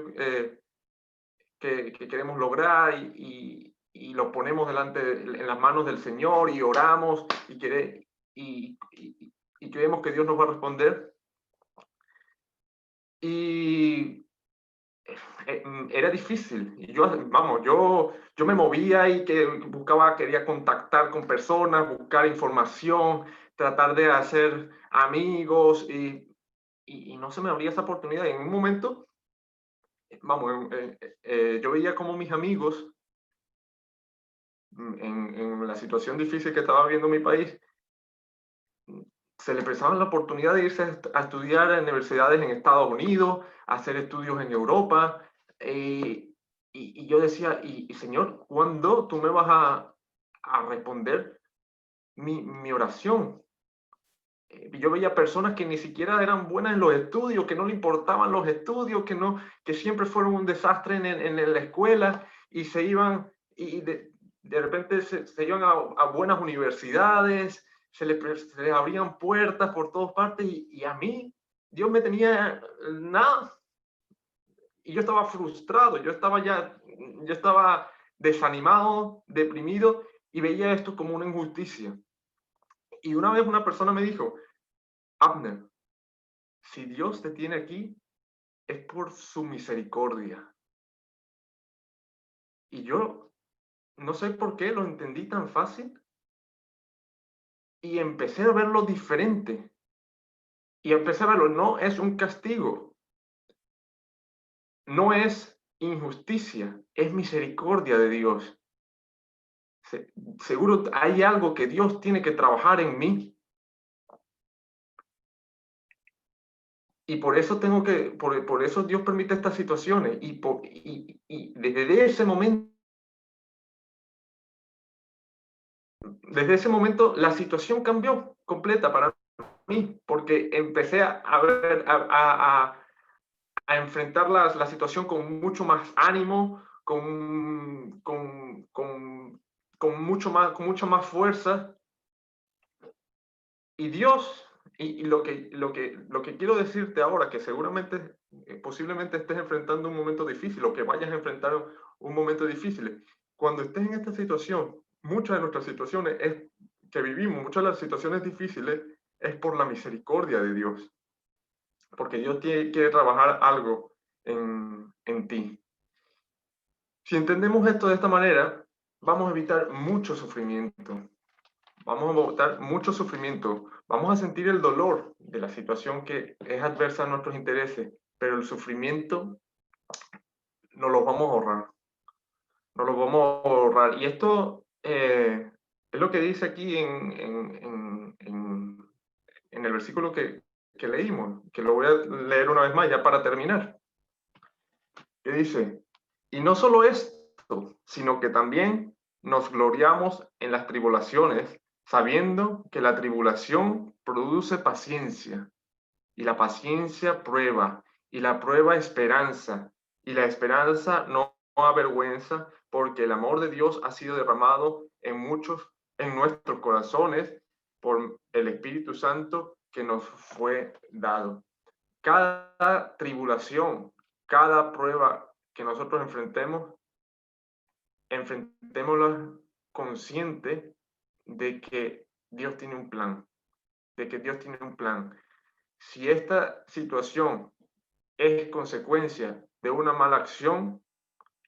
que queremos lograr y los ponemos en las manos del Señor y oramos y creemos que Dios nos va a responder. Y era difícil. Y yo me movía y quería contactar con personas, buscar información, tratar de hacer amigos y no se me abría esa oportunidad. Y en un momento, yo veía como mis amigos en la situación difícil que estaba viviendo mi país, se le prestaba la oportunidad de irse a estudiar en universidades en Estados Unidos, a hacer estudios en Europa. Y yo decía, Señor, ¿cuándo tú me vas a responder mi oración? Yo veía personas que ni siquiera eran buenas en los estudios, que no le importaban los estudios, que siempre fueron un desastre en la escuela y se iban, y de repente se iban a buenas universidades, se les abrían puertas por todas partes y a mí Dios me tenía nada. Y yo estaba frustrado, yo estaba desanimado, deprimido y veía esto como una injusticia. Y una vez una persona me dijo, Abner, si Dios te tiene aquí, es por su misericordia. Y yo no sé por qué lo entendí tan fácil y empecé a verlo diferente. Y empecé a verlo, no es un castigo, no es injusticia, es misericordia de Dios. Seguro hay algo que Dios tiene que trabajar en mí. Y por eso por eso Dios permite estas situaciones. Y desde ese momento la situación cambió completa para mí, porque empecé a enfrentar la situación con mucho más ánimo, con mucha más fuerza. Y Dios, y lo que quiero decirte ahora, que seguramente, posiblemente estés enfrentando un momento difícil o que vayas a enfrentar un momento difícil. Cuando estés en esta situación, muchas de nuestras situaciones que vivimos, muchas de las situaciones difíciles, es por la misericordia de Dios. Porque Dios quiere trabajar algo en ti. Si entendemos esto de esta manera, vamos a evitar mucho sufrimiento. Vamos a evitar mucho sufrimiento. Vamos a sentir el dolor de la situación que es adversa a nuestros intereses, pero el sufrimiento no lo vamos a ahorrar. No lo vamos a ahorrar. Y esto es lo que dice aquí en el versículo que leímos, que lo voy a leer una vez más ya para terminar. Que dice, y no solo esto, sino que también nos gloriamos en las tribulaciones, sabiendo que la tribulación produce paciencia, y la paciencia prueba, y la prueba esperanza, y la esperanza no avergüenza, porque el amor de Dios ha sido derramado en nuestros corazones por el Espíritu Santo que nos fue dado. Cada tribulación, cada prueba que nosotros enfrentémosla consciente de que Dios tiene un plan, de que Dios tiene un plan. Si esta situación es consecuencia de una mala acción,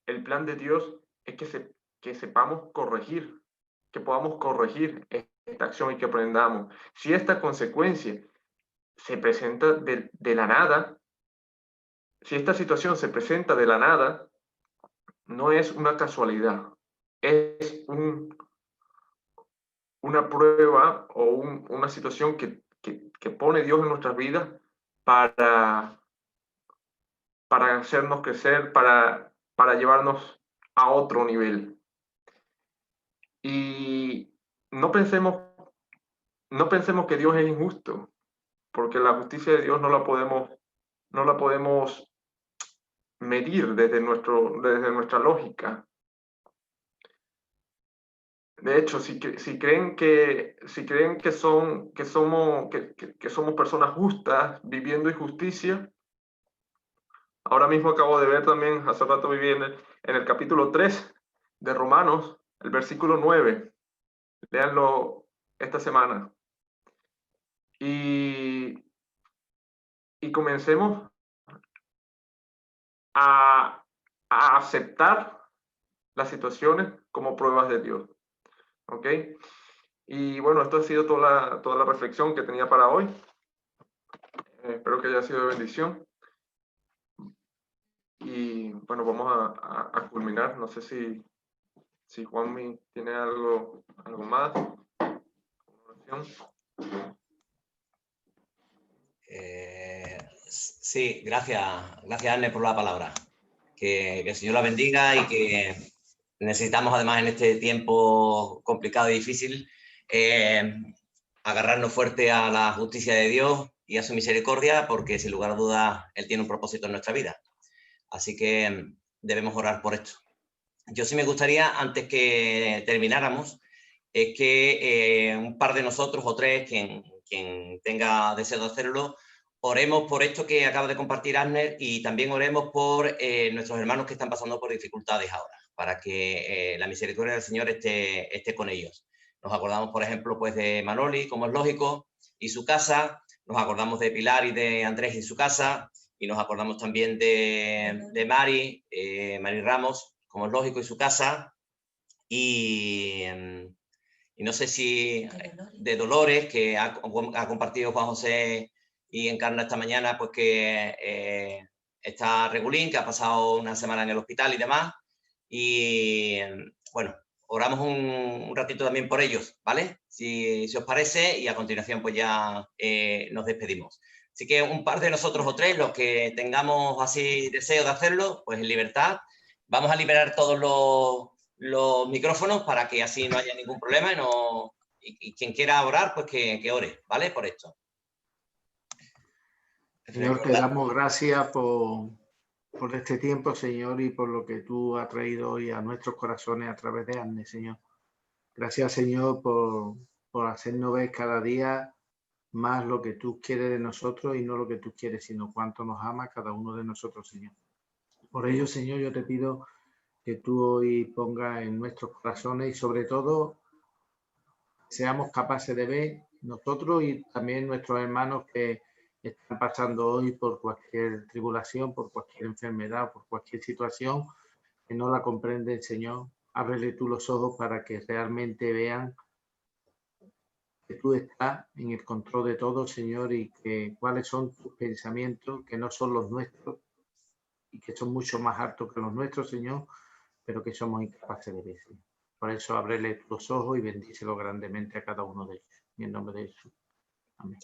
el plan de Dios es que sepamos corregir, que podamos corregir esta acción y que aprendamos. Si esta consecuencia se presenta de la nada, si esta situación se presenta de la nada, no es una casualidad, es una prueba o una situación que pone Dios en nuestras vidas para hacernos crecer, para llevarnos a otro nivel. Y no pensemos que Dios es injusto, porque la justicia de Dios no la podemos medir desde nuestra lógica. De hecho, si creen que somos personas justas viviendo injusticia, ahora mismo acabo de ver también, hace rato viví en el capítulo 3 de Romanos, el versículo 9. Léanlo esta semana. Y comencemos a aceptar las situaciones como pruebas de Dios. ¿Ok? Y bueno, esto ha sido toda la reflexión que tenía para hoy. Espero que haya sido de bendición. Y bueno, vamos a culminar. No sé si Juanmi tiene algo más. Sí, gracias Arne por la palabra. Que el Señor la bendiga y que necesitamos además en este tiempo complicado y difícil agarrarnos fuerte a la justicia de Dios y a su misericordia, porque sin lugar a dudas Él tiene un propósito en nuestra vida. Así que debemos orar por esto. Yo sí me gustaría, antes que termináramos, es que un par de nosotros o tres, quien tenga deseo de hacerlo, oremos por esto que acaba de compartir Abner y también oremos por nuestros hermanos que están pasando por dificultades ahora, para que la misericordia del Señor esté con ellos. Nos acordamos, por ejemplo, pues de Manoli, como es lógico, y su casa. Nos acordamos de Pilar y de Andrés y su casa. Y nos acordamos también de Mari Ramos, como es lógico, y su casa. Y no sé si de Dolores, que ha compartido Juan José y Encarna esta mañana, pues que está regulín, que ha pasado una semana en el hospital y demás. Y bueno, oramos un ratito también por ellos, ¿vale? Si os parece, y a continuación pues ya nos despedimos. Así que un par de nosotros o tres, los que tengamos así deseo de hacerlo, pues en libertad. Vamos a liberar todos los micrófonos para que así no haya ningún problema y quien quiera orar, pues que ore, ¿vale? Por esto. Señor, te damos gracias por este tiempo, Señor, y por lo que tú has traído hoy a nuestros corazones a través de Arne, Señor. Gracias, Señor, por hacernos ver cada día más lo que tú quieres de nosotros y no lo que tú quieres, sino cuánto nos ama cada uno de nosotros, Señor. Por ello, Señor, yo te pido que tú hoy pongas en nuestros corazones y sobre todo seamos capaces de ver nosotros y también nuestros hermanos que están pasando hoy por cualquier tribulación, por cualquier enfermedad, por cualquier situación, que no la comprenden, Señor. Ábrele tú los ojos para que realmente vean que tú estás en el control de todo, Señor, y que cuáles son tus pensamientos, que no son los nuestros y que son mucho más altos que los nuestros, Señor, pero que somos incapaces de ver, Señor. Por eso ábrele los ojos y bendícelo grandemente a cada uno de ellos. En el nombre de Jesús. Amén.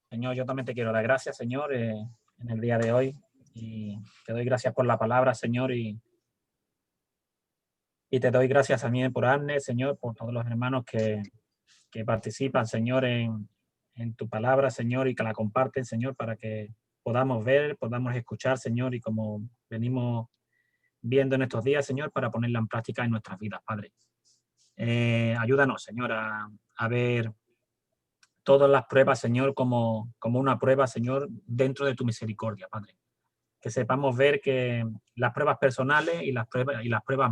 Señor, yo también te quiero dar gracias, Señor, en el día de hoy. Y te doy gracias por la palabra, Señor, y te doy gracias también por Arne, Señor, por todos los hermanos que participan, Señor, en tu palabra, Señor, y que la comparten, Señor, para que podamos ver, podamos escuchar, Señor, y como venimos viendo en estos días, Señor, para ponerla en práctica en nuestras vidas, Padre. Ayúdanos, Señor, a ver todas las pruebas, Señor, como una prueba, Señor, dentro de tu misericordia, Padre. Que sepamos ver que las pruebas personales y las pruebas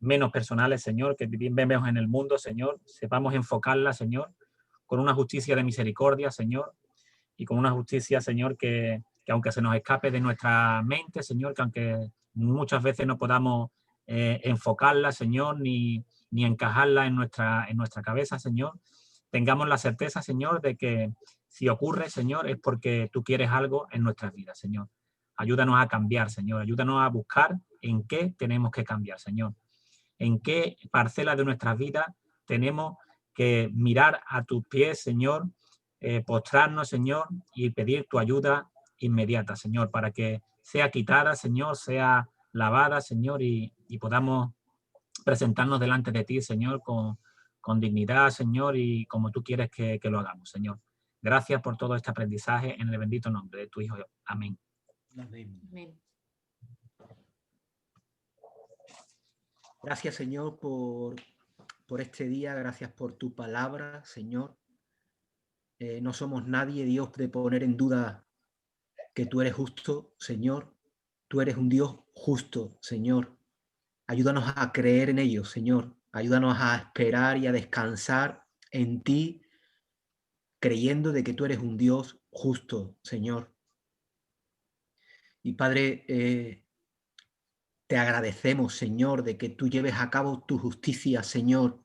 menos personales, Señor, que vemos en el mundo, Señor, sepamos enfocarlas, Señor, con una justicia de misericordia, Señor, y con una justicia, Señor, que que aunque se nos escape de nuestra mente, Señor, que aunque muchas veces no podamos enfocarla, Señor, ni encajarla en nuestra cabeza, Señor, tengamos la certeza, Señor, de que si ocurre, Señor, es porque tú quieres algo en nuestras vidas, Señor. Ayúdanos a cambiar, Señor. Ayúdanos a buscar en qué tenemos que cambiar, Señor. En qué parcela de nuestras vidas tenemos que mirar a tus pies, Señor, postrarnos, Señor, y pedir tu ayuda inmediata, Señor, para que sea quitada, Señor, sea lavada, Señor, y podamos presentarnos delante de ti, Señor, con dignidad, Señor, y como tú quieres que lo hagamos, Señor. Gracias por todo este aprendizaje en el bendito nombre de tu Hijo. Amén. Amén. Amén. Gracias, Señor, por este día. Gracias por tu palabra, Señor. No somos nadie, Dios, de poner en duda que tú eres justo, Señor. Tú eres un Dios justo, Señor. Ayúdanos a creer en ello, Señor. Ayúdanos a esperar y a descansar en ti, creyendo de que tú eres un Dios justo, Señor. Y Padre, te agradecemos, Señor, de que tú lleves a cabo tu justicia, Señor,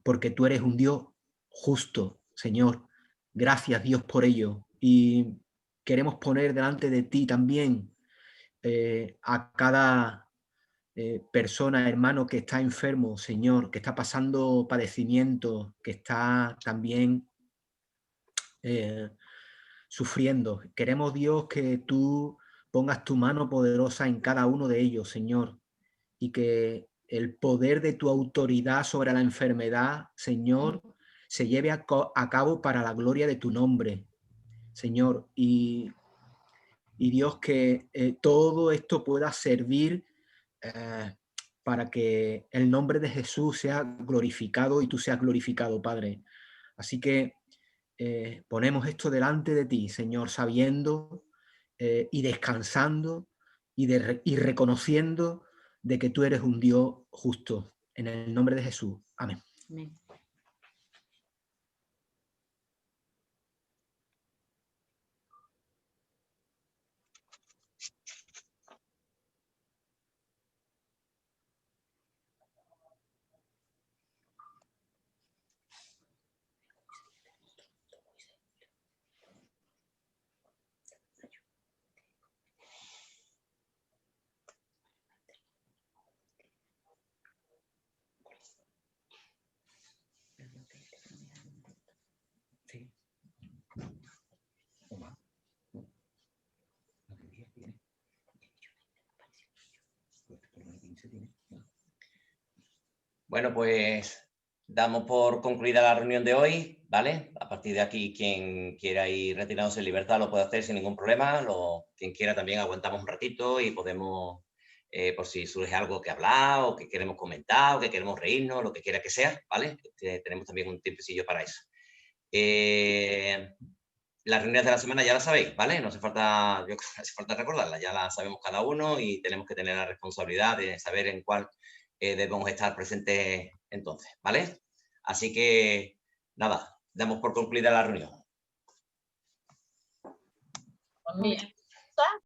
porque tú eres un Dios justo, Señor. Gracias, Dios, por ello. Y queremos poner delante de ti también a cada persona, hermano, que está enfermo, Señor, que está pasando padecimiento, que está también sufriendo. Queremos, Dios, que tú pongas tu mano poderosa en cada uno de ellos, Señor, y que el poder de tu autoridad sobre la enfermedad, Señor, se lleve a cabo para la gloria de tu nombre, Señor. Y Dios, que todo esto pueda servir para que el nombre de Jesús sea glorificado y tú seas glorificado, Padre. Así que ponemos esto delante de ti, Señor, sabiendo y descansando y reconociendo de que tú eres un Dios justo. En el nombre de Jesús. Amén. Amén. Sí. Bueno, pues damos por concluida la reunión de hoy, ¿vale? A partir de aquí, quien quiera ir retirándose en libertad lo puede hacer sin ningún problema. Quien quiera también aguantamos un ratito y podemos, por si surge algo que hablar o que queremos comentar o que queremos reírnos, lo que quiera que sea, ¿vale? Tenemos también un tiempecillo para eso. Las reuniones de la semana ya las sabéis, ¿vale? No hace falta, hace falta recordarlas, ya las sabemos cada uno y tenemos que tener la responsabilidad de saber en cuál debemos estar presentes entonces, ¿vale? Así que, nada, damos por concluida la reunión. Buen día.